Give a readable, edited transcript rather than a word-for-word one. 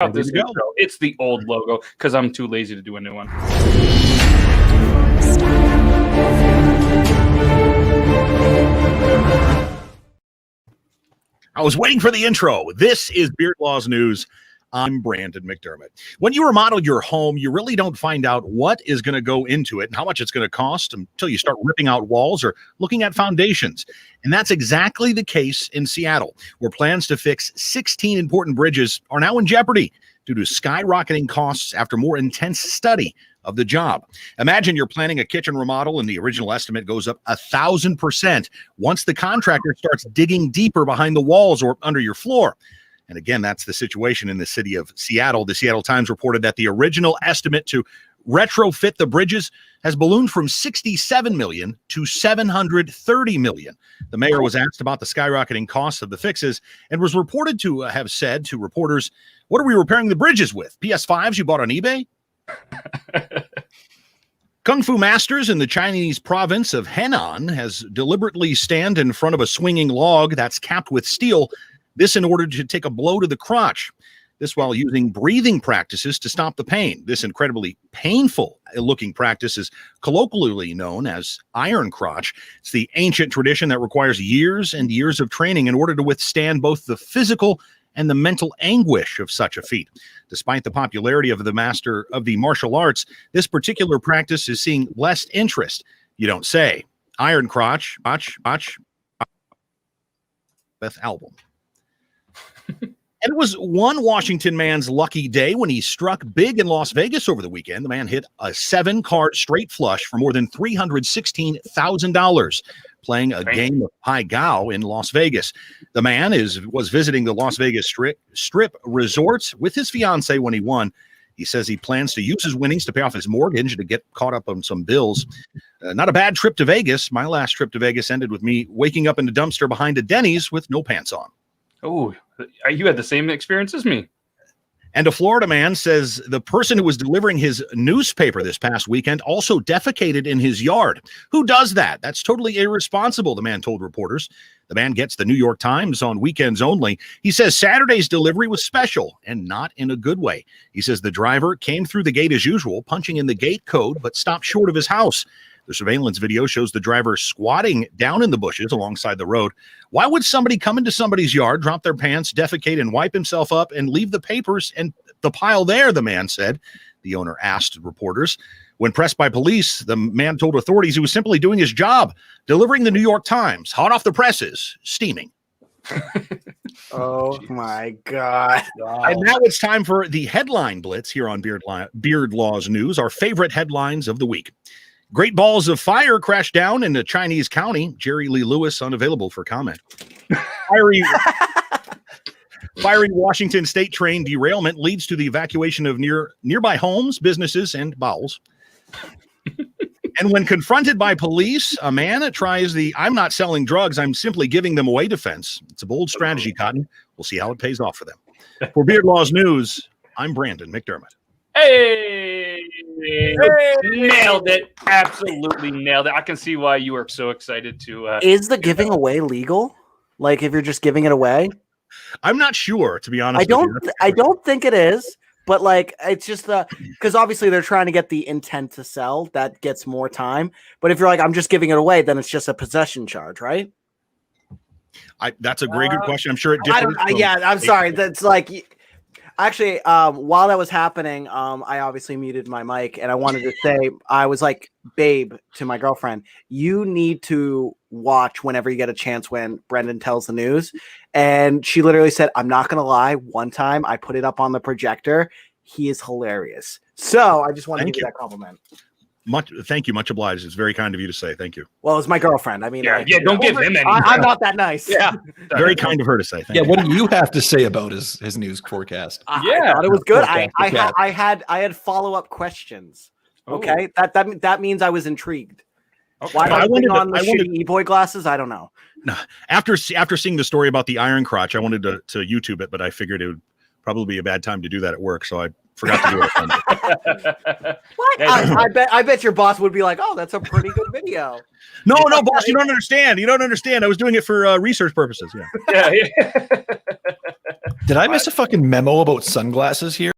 There you go. It's the old logo because I'm too lazy to do a new one. I was waiting for the intro. This is Beard Laws News. I'm Brandon McDermott. When you remodel your home, you really don't find out what is going to go into it and how much it's going to cost until you start ripping out walls or looking at foundations. And that's exactly the case in Seattle, where plans to fix 16 important bridges are now in jeopardy due to skyrocketing costs after more intense study of the job. Imagine you're planning a kitchen remodel and the original estimate goes up 1,000% once the contractor starts digging deeper behind the walls or under your floor. And again, that's the situation in the city of Seattle. The Seattle Times reported that the original estimate to retrofit the bridges has ballooned from $67 million to $730 million. The mayor was asked about the skyrocketing costs of the fixes and was reported to have said to reporters, "What are we repairing the bridges with? PS5s you bought on eBay?" Kung Fu masters in the Chinese province of Henan has deliberately stand in front of a swinging log that's capped with steel. This in order to take a blow to the crotch. This while using breathing practices to stop the pain. This incredibly painful looking practice is colloquially known as iron crotch. It's the ancient tradition that requires years and years of training in order to withstand both the physical and the mental anguish of such a feat. Despite the popularity of the master of the martial arts, this particular practice is seeing less interest. You don't say. Iron crotch, Beth album. And it was one Washington man's lucky day when he struck big in Las Vegas over the weekend. The man hit a 7-card straight flush for more than $316,000 playing a game of Pai Gow in Las Vegas. The man was visiting the Las Vegas Strip resorts with his fiance when he won. He says he plans to use his winnings to pay off his mortgage to get caught up on some bills. Not a bad trip to Vegas. My last trip to Vegas ended with me waking up in the dumpster behind a Denny's with no pants on. Oh, you had the same experience as me. And a Florida man says the person who was delivering his newspaper this past weekend also defecated in his yard. Who does that? That's totally irresponsible, the man told reporters. The man gets the New York Times on weekends only. He says Saturday's delivery was special and not in a good way. He says the driver came through the gate as usual, punching in the gate code, but stopped short of his house. The surveillance video shows the driver squatting down in the bushes alongside the road. Why would somebody come into somebody's yard, drop their pants, defecate, and wipe himself up and leave the papers and the pile there, the man said. The owner asked reporters. When pressed by police, the man told authorities he was simply doing his job, delivering the New York Times, hot off the presses, steaming. Oh, my God. Wow. And now it's time for the headline blitz here on Beard Laws News, our favorite headlines of the week. Great balls of fire crashed down in a Chinese county. Jerry Lee Lewis unavailable for comment. Fiery Washington state train derailment leads to the evacuation of nearby homes, businesses, and bowels. And when confronted by police, a man tries the "I'm not selling drugs, I'm simply giving them away" defense. It's a bold strategy, Cotton. We'll see how it pays off for them. For Beard Laws News, I'm Brandon McDermott. Hey! Nailed it. Absolutely nailed it. I can see why you are so excited to. Is the giving away legal? Like if you're just giving it away? I'm not sure, to be honest. I don't think it is, but like it's just because obviously they're trying to get the intent to sell. That gets more time. But if you're like, I'm just giving it away, then it's just a possession charge, right? That's a very good question. I'm sure it differs. I'm sorry. That's like. Actually, while that was happening, I obviously muted my mic, and I wanted to say, I was like, babe, to my girlfriend, you need to watch whenever you get a chance when Brendan tells the news. And she literally said, I'm not going to lie. One time I put it up on the projector. He is hilarious. So I just wanted to give that compliment. Thank you. Much obliged. It's very kind of you to say. Thank you. Well, it's my girrthriend. I mean, don't give him any. I'm not that nice. Yeah. Very kind of her to say. Thank you. What do you have to say about his news forecast? I thought it was good. I had follow-up questions. Okay. That means I was intrigued. Okay. Why I putting on the shitty e-boy glasses? I don't know. No. After seeing the story about the iron crotch, I wanted to YouTube it, but I figured it would probably be a bad time to do that at work, so I forgot to do it. What? I bet your boss would be like, "Oh, that's a pretty good video." No, boss, you don't understand. I was doing it for research purposes. Yeah. Did I miss a fucking memo about sunglasses here?